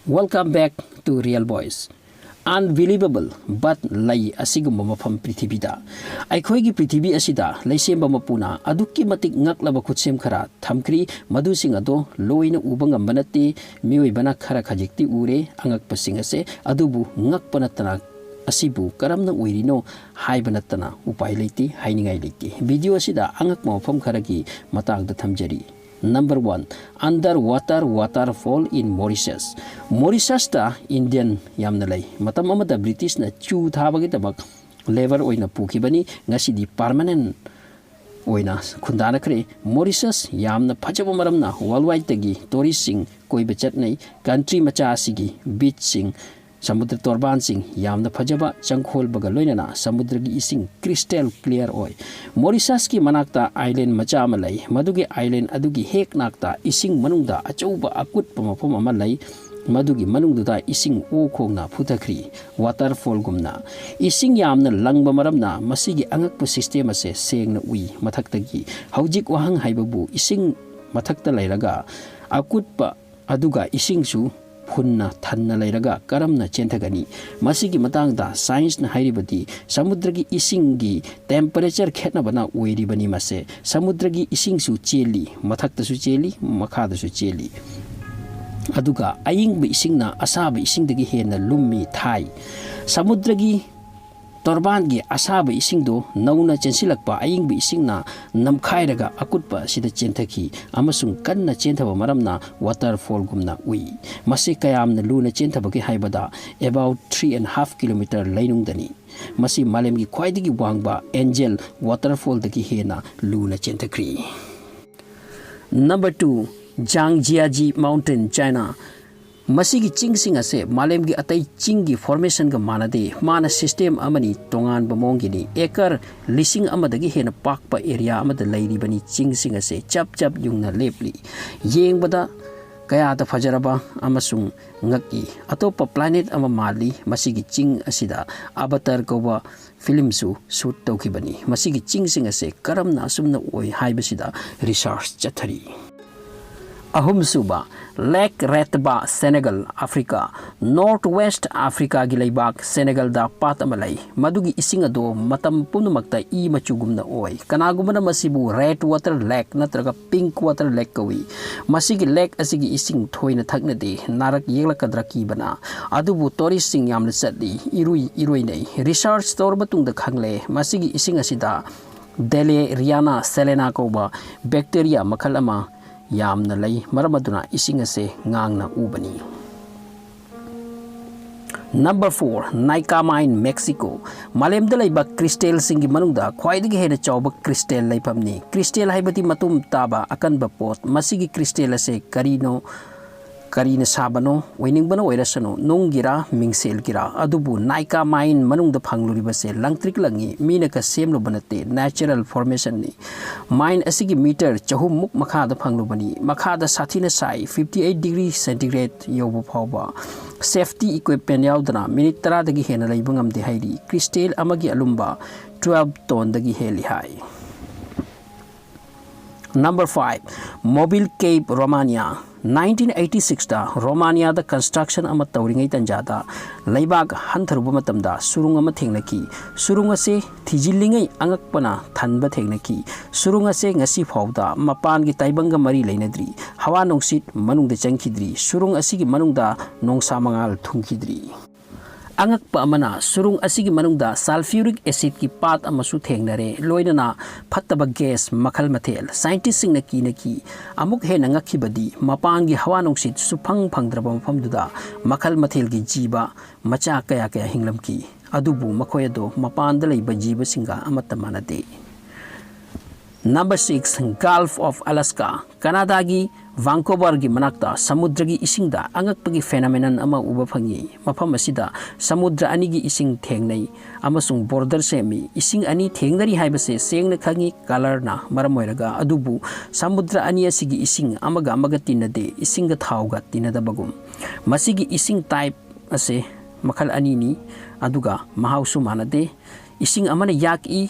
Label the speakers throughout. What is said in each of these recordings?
Speaker 1: Welcome back to Real Boys. Unbelievable but lay asigumba mafam prithibida. Aikhoigi prithibi asida laisemba mapuna adukki matik ngaklaba khutsem khara thamkri madu sing ado loina uba ngamba nate miyoibana khara khajikti ure angakpa sing ase adubu ngakpa natana asibu karamna oirino haiba natana upai leiti hainingai leiti. Video asida angakma mafam kharagi matangda thamjari. Number 1, underwater waterfall in Mauritius. Mauritius ta Indian yamna lay. Matam amada British na chu thabagi tabak lever oina pukibani ngasidi permanent oina khundana kre Mauritius yamna phajaba maramna worldwide tagi tourist sing koiba chatnai country macha asigi beach sing samudra torban sing yamna phajaba changkhol baga loinana samudra gi ising crystal clear oi. Mauritius ki manakta island macha ma lay madugi island adugi hek nakta ising manungda achauba akut pamapom ama lay madugi manungduda ising o khongna phutakri waterfall gumna ising yamna langba maramna masigi angakpa system ase sengna ui mathaktagi haujik wahang haibabu ising mathakta layraga akutpa aduga ising su hunna thanna layraga karamna chentagani masigi matangda science na hairibadi samudragi isingi temperature khetna bana oiribani mase samudragi ising su cheli mathakta su cheli makhada su cheli aduga aying ba ising na asaba ising dagi hena lummi thai samudragi torban gi asaba ising do nauna chensilakpa aying ba ising na namkhairaga akutpa sida chenthaki amasung kanna chenthaba maramna waterfall gumna ui masi kayamna luna chenthaba ki haibada about 3.5 km lainungdani masi malem gi khwaidigi wangba angel waterfall dagi hena luna chenthakri. Number 2, Zhangjiaji Mountain, China. Masigi ching sing ase malem gi atai ching gi formation ga manade mana system amani tongan bamongi ni ekar lising amadagi hena pakpa area amada lairi bani ching sing ase chap chap yungna lepli yeng bada kaya ta fajaraba amasung ngaki atopa planet ama mali masigi ching asida avatar koba film su shoot tawkibani masigi ching sing ase karamna asumna oi haibasida research chathari. Ahum suba Lake Retba, Senegal, Africa. Northwest Africa gilaybak Senegal da pat amalay madugi ising ado matam punumakta I machugumna oy kanagumana masibu red water lake natraga pink water lake kawi masigi lake asigi ising thoina thakna de narak yegla kadraki bana adubu tourist sing yamna chadli irui nei research torba tungda khangle masigi ising asida dele riana selena koba bacteria makhalama yamna lay maramaduna ising ase ngangna ubani. Number 4, Naika Mine, Mexico. Malemda layba crystal singi manungda khwaidigi hena chawba crystal laypamni crystal haibati matum taba akanba pot masigi crystal ase karina sabano winingbano oirasano nonggira mingselgira adubu Naika Mine manungda phangluribase langtrik langi minaka semlo banate natural formation ni mine asigi meter chahum muk makhada phanglubani makhada sathina sai 58 degree centigrade yobu phawba safety equipment yaudana minute 10 dagi hena laibangam de hairi crystal amagi alumba 12 ton dagi heli hai. Number 5, Mobile Cape, Romania. 1986 da Romania da construction ama tawringai tanjada laibak hantharuba matamda surung ama thengnaki surung ase thijilingai angakpana thanba thengnaki surung ase ngasi phawda mapan gi taibanga mari leinadri hawa nongsit manungda changkhidri surung asigi manungda nongsa mangal thungkhidri. Angakpa amana surung asigi manungda sulfuric acid ki pat amasu thengnare loinana phattaba gas makhal mathel scientist sing naki amuk he nangakhibadi mapan gi hawa nongsit suphang phangdraba mafamduda makhal mathel gi jiba macha kaya hinglamki adubu makhoyado mapan da leiba jiba singa amatta manade. Number 6, Gulf of Alaska. Canada gi Vancouver gi manakta samudra gi isingda angakpagi phenomenon ama uba phangi mafam asida samudra ani gi ising thengnai amasung border semi ising ani thengnari haibase sengna khangi color na maramoiraga adubu samudra ani asigi ising amaga tinade isinga thauga tinada bagum masigi ising type ase makhal ani ni aduga mahausu manade ising amana yak I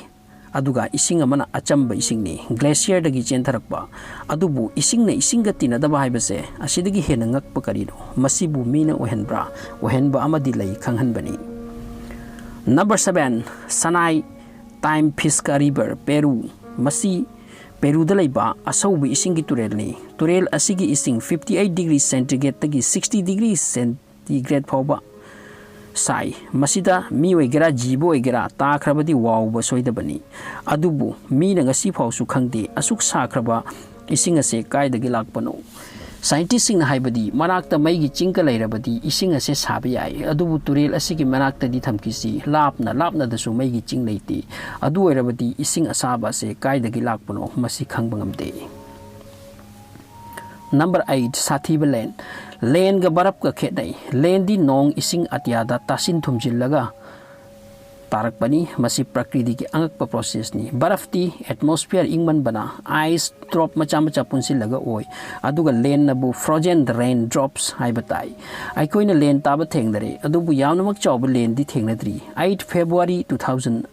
Speaker 1: aduga ising amana achamba ising ni glacier dagi chentharakpa adubu ising na isingga tinadaba haibase asidagi hena ngakpa karino masibu mina ohenba amadi lay khanghanbani. Number 7 Sanai Time Pisca River Peru masi Peru da laiba asaubi isingi turel ni turel asigi ising 58 degrees centigrade tagi 60 degrees centigrade phawba sai masida mi oigera jibo oigera ta khrabadi wawba soidabani adubu mi na ngasi phawsu khangde asuk sakraba ising ase kaidagi lakpano. Scientists sing na haibadi manakta maigi chingka lairabadi ising ase sabi ai adubu turel asigi manakta di thamkisi lapna dasu maigi ching leiti adu oirabadi ising asaba ase kaidagi lakpano masi khangbangam de. Number 8 Sathiba Land ga barap ka khetnai land di nong ising atiada tasin thumjillaga tarakpani masi prakriti ki angakpa process ni baraf ti atmosphere ingman bana ice drop macha punsilaga oi aduga land nabu frozen rain drops haibatai aikoina land taba thengdare adubu yamnamak chawba land di thengnadri 8 February 2018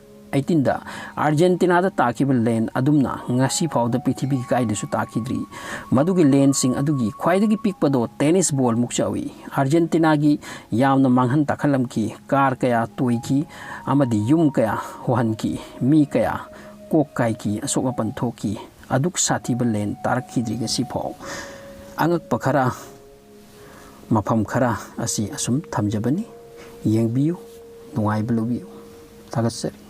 Speaker 1: da Argentina da takiba land adumna ngasi phawda prithibi kaidasu takidri madugi land sing adugi khwaidagi pikpado tennis ball mukchawi Argentina gi yamna manghan takhalamki car kaya toiki amadi yum kaya hohanki mi kaya kokkai ki asoka panthoki aduk sathiba land tarakidri ga siphaw angakpa khara mafam khara asi asum thamjabani yengbiu nungai blubiu thagasari.